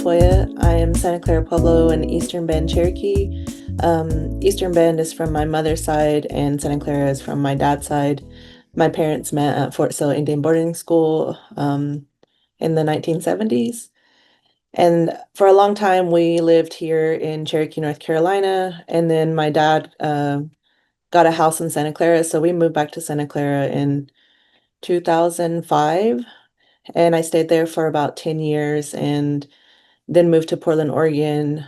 Tafoya. I am Santa Clara Pueblo and Eastern Band Cherokee. Eastern Band is from my mother's side, and Santa Clara is from my dad's side. My parents met at Fort Sill Indian Boarding School in the 1970s. And for a long time, we lived here in Cherokee, North Carolina. And then my dad got a house in Santa Clara, so we moved back to Santa Clara in 2005. And I stayed there for about 10 years and then moved to Portland, Oregon,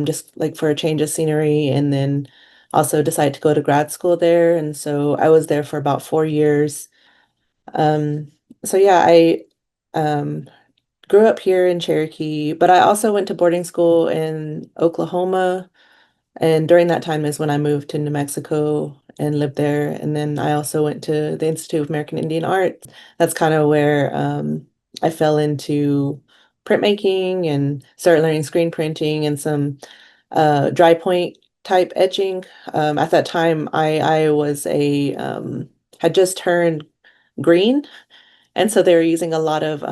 just like for a change of scenery, and then also decided to go to grad school there. And so I was there for about 4 years. Um, so yeah, I um, grew up here in Cherokee, but I also went to boarding school in Oklahoma. And during that time is when I moved to New Mexico and lived there. And then I also went to the Institute of American Indian Art. That's kind of where I fell into printmaking and started learning screen printing and some dry point type etching. At that time, I was had just turned green, and so they were using a lot of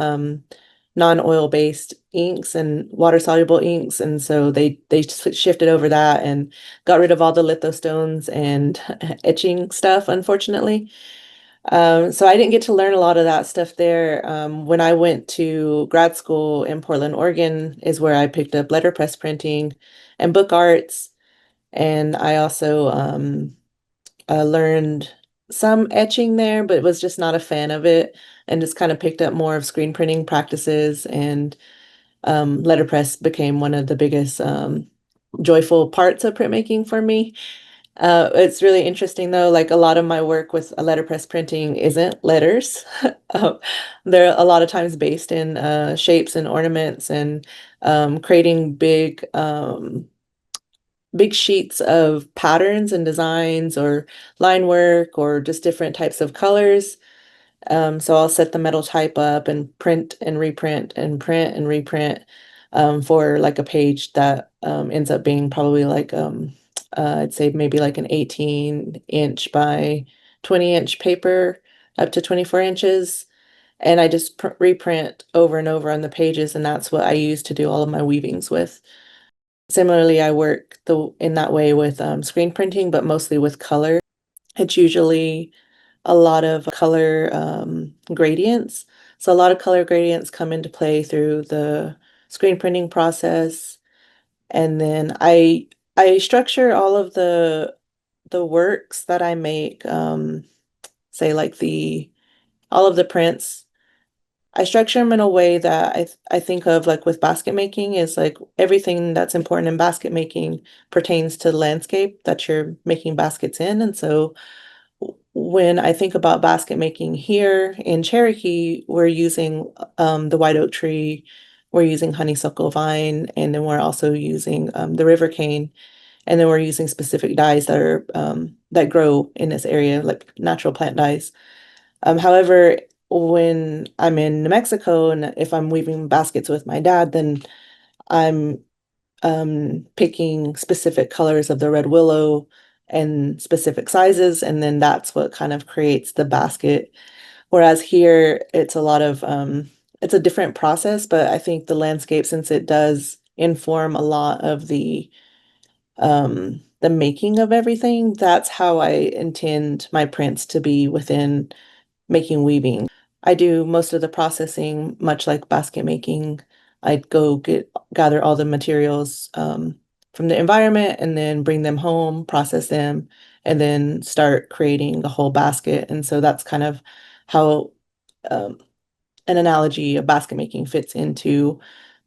non-oil based inks and water soluble inks. And so they shifted over that and got rid of all the lithostones and etching stuff, unfortunately. So I didn't get to learn a lot of that stuff there. When I went to grad school in Portland, Oregon, is where I picked up letterpress printing and book arts. And I also learned some etching there, but was just not a fan of it, and just kind of picked up more of screen printing practices. And letterpress became one of the biggest joyful parts of printmaking for me. It's really interesting though, like a lot of my work with letterpress printing isn't letters. Uh, they're a lot of times based in shapes and ornaments and creating big sheets of patterns and designs or line work or just different types of colors. So I'll set the metal type up and print and reprint and print and reprint for like a page that ends up being probably like I'd say maybe like an 18-inch by 20-inch paper up to 24 inches. And I just reprint over and over on the pages, and that's what I use to do all of my weavings with. Similarly, I work in that way with screen printing, but mostly with color. It's usually a lot of color gradients. So a lot of color gradients come into play through the screen printing process. And then I structure all of the works that I make, say like the all of the prints. I structure them in a way that I think of like with basket making is like everything that's important in basket making pertains to the landscape that you're making baskets in. And so when I think about basket making here in Cherokee, we're using the white oak tree, we're using honeysuckle vine, and then we're also using the river cane, and then we're using specific dyes that are that grow in this area, like natural plant dyes. However, when I'm in New Mexico and if I'm weaving baskets with my dad, then I'm picking specific colors of the red willow and specific sizes, and then that's what kind of creates the basket. Whereas here, it's a lot of it's a different process, but I think the landscape, since it does inform a lot of the making of everything, that's how I intend my prints to be within making weaving. I do most of the processing, much like basket making. I'd go gather all the materials from the environment and then bring them home, process them, and then start creating the whole basket. And so that's kind of how um, an analogy of basket making fits into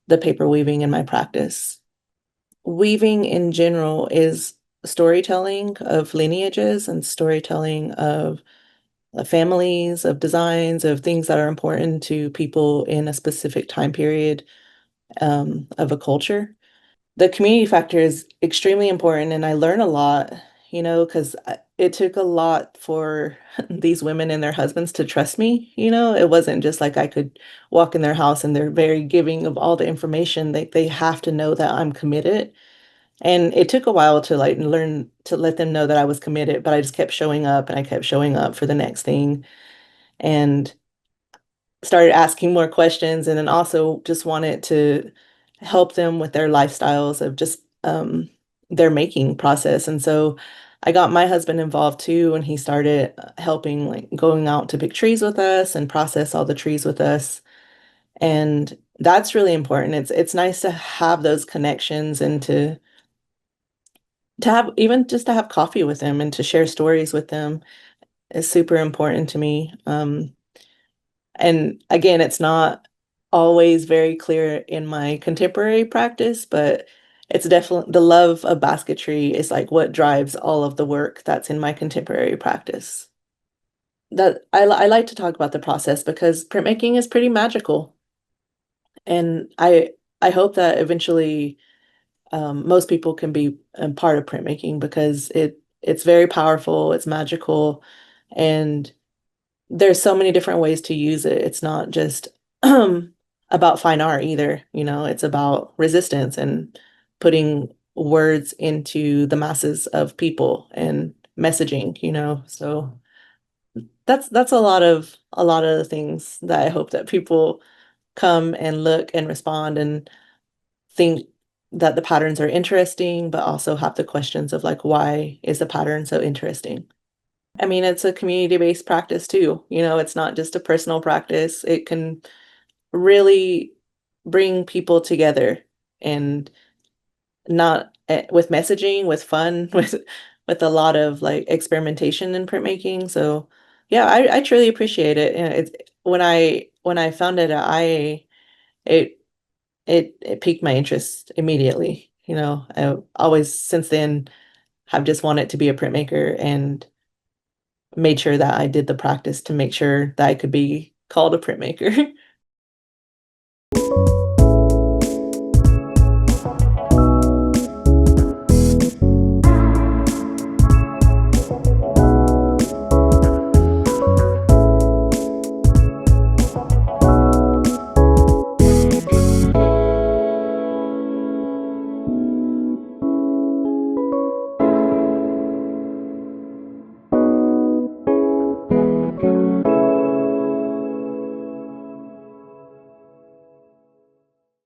the paper weaving in my practice. Weaving in general is storytelling of lineages and storytelling of families, of designs, of things that are important to people in a specific time period of a culture. The community factor is extremely important, and I learn a lot, because it took a lot for these women and their husbands to trust me. It wasn't just like I could walk in their house and they're very giving of all the information. They have to know that I'm committed. And it took a while to like learn to let them know that I was committed, but I just kept showing up and I kept showing up for the next thing and started asking more questions, and then also just wanted to help them with their lifestyles of just their making process. And so I got my husband involved too, and he started helping, like going out to pick trees with us and process all the trees with us. And that's really important. It's nice to have those connections and to have even just to have coffee with them and to share stories with them is super important to me. And again, it's not always very clear in my contemporary practice, but it's definitely the love of basketry is like what drives all of the work that's in my contemporary practice. That I like to talk about the process because printmaking is pretty magical, and I hope that eventually most people can be a part of printmaking because it's very powerful, it's magical, and there's so many different ways to use it. It's not just about fine art either, it's about resistance and putting words into the masses of people and messaging, So that's a lot of the things that I hope that people come and look and respond and think that the patterns are interesting, but also have the questions of like, why is the pattern so interesting? I mean, it's a community-based practice too. It's not just a personal practice. It can really bring people together and not with messaging, with fun, with a lot of like experimentation in printmaking. So yeah, I truly appreciate it. And it's when I found it, it it piqued my interest immediately. I always since then have just wanted to be a printmaker and made sure that I did the practice to make sure that I could be called a printmaker.